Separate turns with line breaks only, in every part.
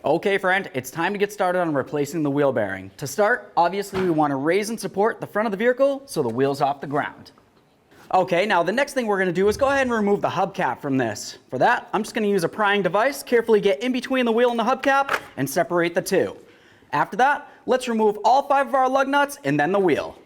Okay friend, it's time to get started on replacing the wheel bearing. To start, obviously we want to raise and support the front of the vehicle so the wheel's off the ground. Okay, now the next thing we're going to do is go ahead and remove the hubcap from this. For that, I'm just going to use a prying device, carefully get in between the wheel and the hubcap, and separate the two. After that, let's remove all 5 of our lug nuts and then the wheel.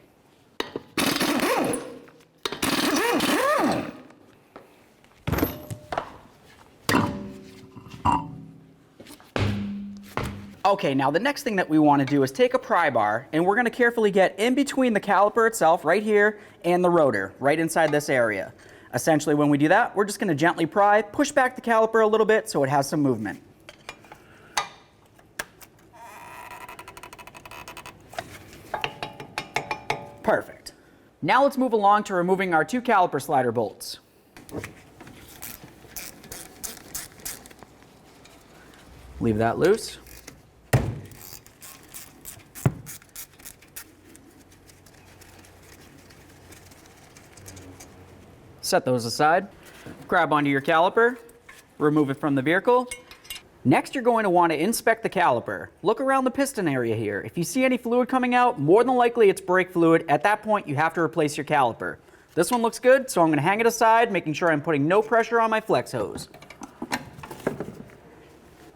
Okay, now the next thing that we want to do is take a pry bar and we're going to carefully get in between the caliper itself right here and the rotor right inside this area. Essentially when we do that, we're just going to gently pry, push back the caliper a little bit so it has some movement. Perfect. Now let's move along to removing our 2 caliper slider bolts. Leave that loose. Set those aside. Grab onto your caliper, remove it from the vehicle. Next, you're going to want to inspect the caliper. Look around the piston area here. If you see any fluid coming out, more than likely it's brake fluid. At that point, you have to replace your caliper. This one looks good, so I'm going to hang it aside, making sure I'm putting no pressure on my flex hose.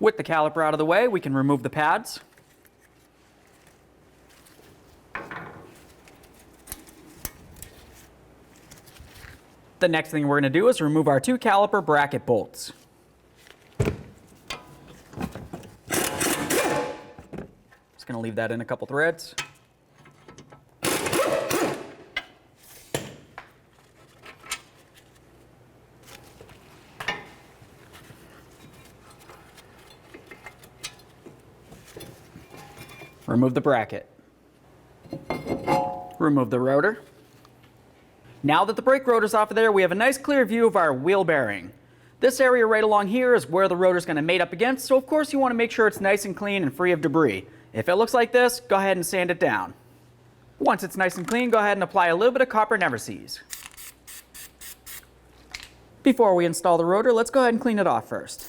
With the caliper out of the way, we can remove the pads. The next thing we're going to do is remove our 2 caliper bracket bolts. Just going to leave that in a couple threads. Remove the bracket. Remove the rotor. Now that the brake rotor's off of there, we have a nice clear view of our wheel bearing. This area right along here is where the rotor's going to mate up against, so of course you want to make sure it's nice and clean and free of debris. If it looks like this, go ahead and sand it down. Once it's nice and clean, go ahead and apply a little bit of copper never seize. Before we install the rotor, let's go ahead and clean it off first.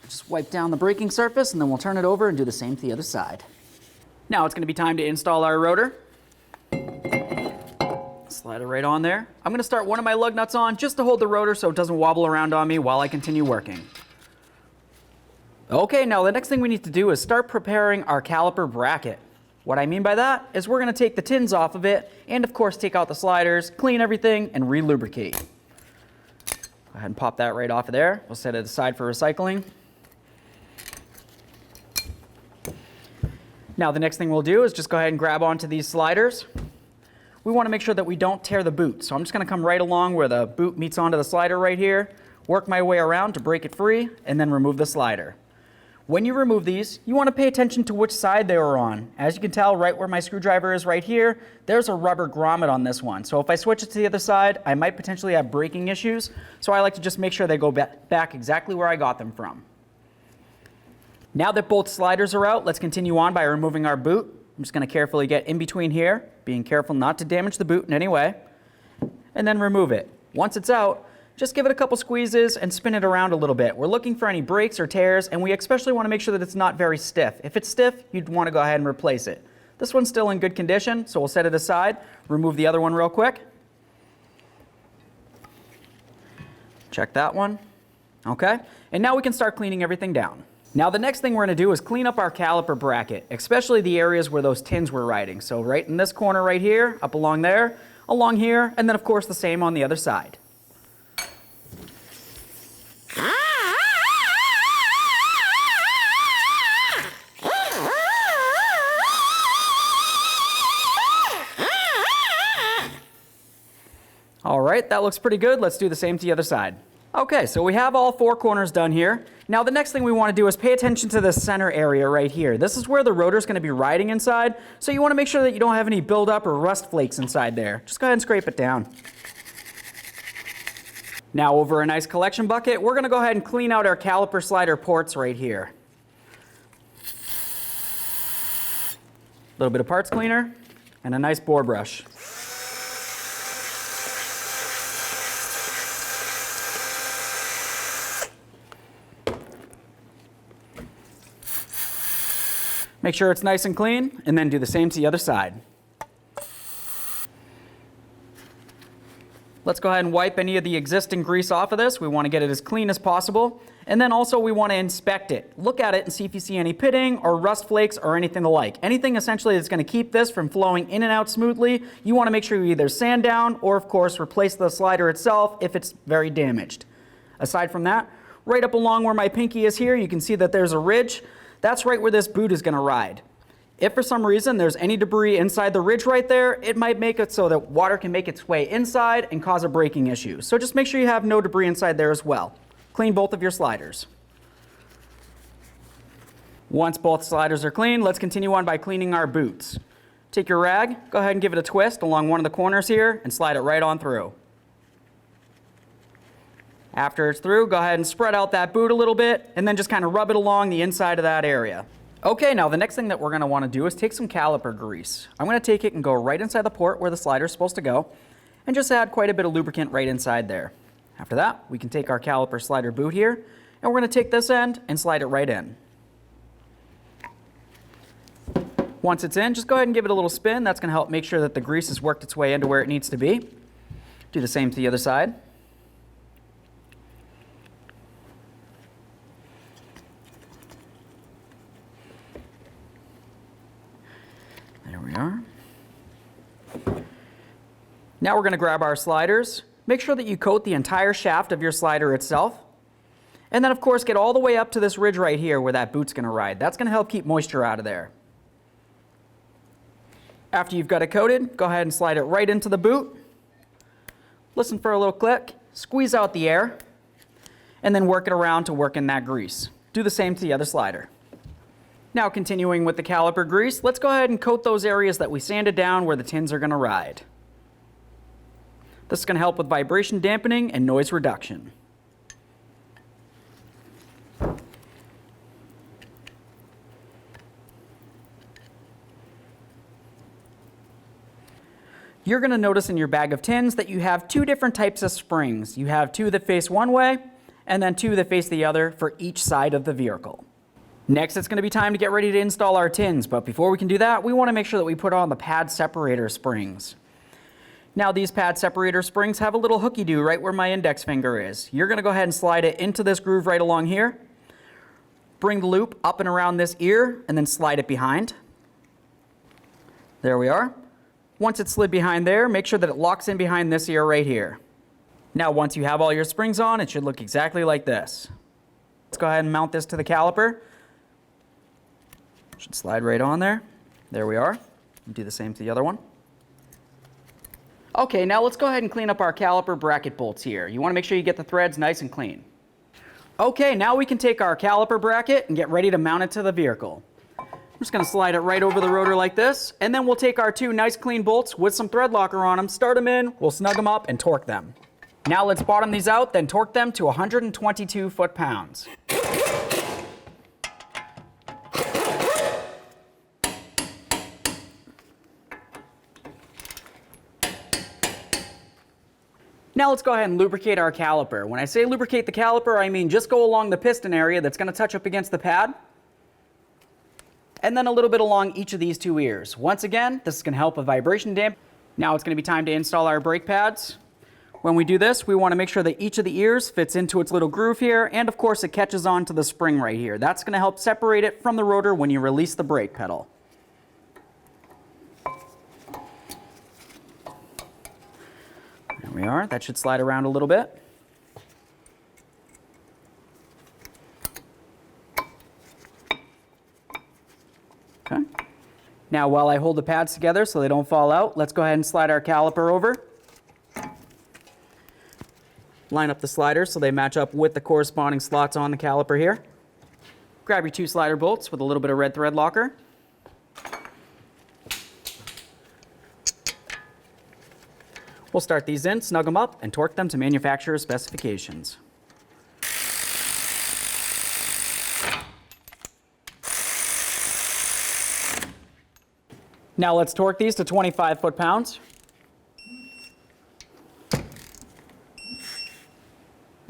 Just wipe down the braking surface and then we'll turn it over and do the same to the other side. Now it's going to be time to install our rotor. Slide it right on there. I'm going to start one of my lug nuts on just to hold the rotor so it doesn't wobble around on me while I continue working. Okay, now the next thing we need to do is start preparing our caliper bracket. What I mean by that is we're going to take the tins off of it and of course take out the sliders, clean everything, and re-lubricate. Go ahead and pop that right off of there. We'll set it aside for recycling. Now the next thing we'll do is just go ahead and grab onto these sliders. We want to make sure that we don't tear the boot. So I'm just going to come right along where the boot meets onto the slider right here, work my way around to break it free, and then remove the slider. When you remove these, you want to pay attention to which side they were on. As you can tell, right where my screwdriver is right here, there's a rubber grommet on this one. So if I switch it to the other side, I might potentially have braking issues. So I like to just make sure they go back exactly where I got them from. Now that both sliders are out, let's continue on by removing our boot. I'm just going to carefully get in between here, being careful not to damage the boot in any way, and then remove it. Once it's out, just give it a couple squeezes and spin it around a little bit. We're looking for any breaks or tears, and we especially want to make sure that it's not very stiff. If it's stiff, you'd want to go ahead and replace it. This one's still in good condition, so we'll set it aside, remove the other one real quick. Check that one. Okay, and now we can start cleaning everything down. Now the next thing we're going to do is clean up our caliper bracket, especially the areas where those tins were riding. So right in this corner right here, up along there, along here, and then of course the same on the other side. All right, that looks pretty good. Let's do the same to the other side. Okay, so we have all 4 corners done here. Now the next thing we want to do is pay attention to the center area right here. This is where the rotor is going to be riding inside, so you want to make sure that you don't have any buildup or rust flakes inside there. Just go ahead and scrape it down. Now over a nice collection bucket, we're going to go ahead and clean out our caliper slider ports right here. A little bit of parts cleaner and a nice bore brush. Make sure it's nice and clean, and then do the same to the other side. Let's go ahead and wipe any of the existing grease off of this. We want to get it as clean as possible. And then also we want to inspect it. Look at it and see if you see any pitting or rust flakes or anything alike. Anything essentially that's going to keep this from flowing in and out smoothly, you want to make sure you either sand down or of course replace the slider itself if it's very damaged. Aside from that, right up along where my pinky is here, you can see that there's a ridge. That's right where this boot is going to ride. If for some reason there's any debris inside the ridge right there, it might make it so that water can make its way inside and cause a braking issue. So just make sure you have no debris inside there as well. Clean both of your sliders. Once both sliders are clean, let's continue on by cleaning our boots. Take your rag, go ahead and give it a twist along one of the corners here and slide it right on through. After it's through, go ahead and spread out that boot a little bit and then just kind of rub it along the inside of that area. Okay, now the next thing that we're going to want to do is take some caliper grease. I'm going to take it and go right inside the port where the slider is supposed to go and just add quite a bit of lubricant right inside there. After that, we can take our caliper slider boot here and we're going to take this end and slide it right in. Once it's in, just go ahead and give it a little spin. That's going to help make sure that the grease has worked its way into where it needs to be. Do the same to the other side. There we are. Now we're going to grab our sliders. Make sure that you coat the entire shaft of your slider itself. And then of course get all the way up to this ridge right here where that boot's going to ride. That's going to help keep moisture out of there. After you've got it coated, go ahead and slide it right into the boot. Listen for a little click, squeeze out the air, and then work it around to work in that grease. Do the same to the other slider. Now continuing with the caliper grease, let's go ahead and coat those areas that we sanded down where the tins are going to ride. This is going to help with vibration dampening and noise reduction. You're going to notice in your bag of tins that you have two different types of springs. You have two that face one way and then two that face the other for each side of the vehicle. Next, it's going to be time to get ready to install our tins, but before we can do that, we want to make sure that we put on the pad separator springs. Now these pad separator springs have a little hooky-do right where my index finger is. You're going to go ahead and slide it into this groove right along here. Bring the loop up and around this ear and then slide it behind. There we are. Once it's slid behind there, make sure that it locks in behind this ear right here. Now once you have all your springs on, it should look exactly like this. Let's go ahead and mount this to the caliper. Should slide right on there. There we are. Do the same to the other one. Okay, now let's go ahead and clean up our caliper bracket bolts here. You want to make sure you get the threads nice and clean. Okay, now we can take our caliper bracket and get ready to mount it to the vehicle. I'm just going to slide it right over the rotor like this, and then we'll take our two nice clean bolts with some thread locker on them, start them in, we'll snug them up and torque them. Now let's bottom these out, then torque them to 122 foot-pounds. Now let's go ahead and lubricate our caliper. When I say lubricate the caliper, I mean just go along the piston area that's going to touch up against the pad, and then a little bit along each of these two ears. Once again, this is going to help with vibration damp. Now it's going to be time to install our brake pads. When we do this, we want to make sure that each of the ears fits into its little groove here, and of course it catches on to the spring right here. That's going to help separate it from the rotor when you release the brake pedal. There we are. That should slide around a little bit. Okay. Now while I hold the pads together so they don't fall out, let's go ahead and slide our caliper over. Line up the sliders so they match up with the corresponding slots on the caliper here. Grab your two slider bolts with a little bit of red thread locker. We'll start these in, snug them up, and torque them to manufacturer's specifications. Now let's torque these to 25 foot-pounds.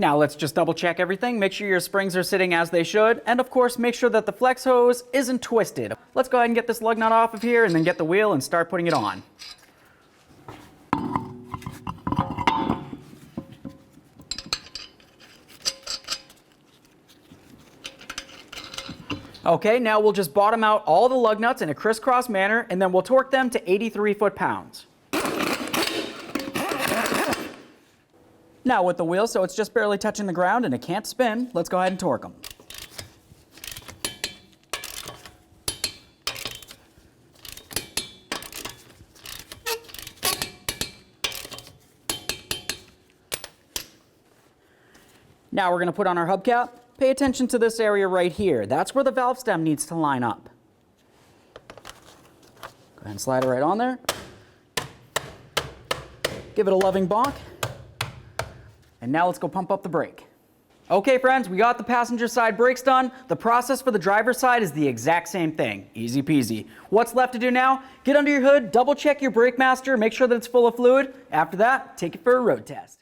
Now let's just double check everything. Make sure your springs are sitting as they should. And of course, make sure that the flex hose isn't twisted. Let's go ahead and get this lug nut off of here and then get the wheel and start putting it on. Okay, now we'll just bottom out all the lug nuts in a crisscross manner, and then we'll torque them to 83 foot-pounds. Now with the wheel, so it's just barely touching the ground and it can't spin, let's go ahead and torque them. Now we're going to put on our hubcap. Pay attention to this area right here. That's where the valve stem needs to line up. Go ahead and slide it right on there. Give it a loving bonk. And now let's go pump up the brake. Okay friends, we got the passenger side brakes done. The process for the driver's side is the exact same thing. Easy peasy. What's left to do now? Get under your hood, double check your brake master, make sure that it's full of fluid. After that, take it for a road test.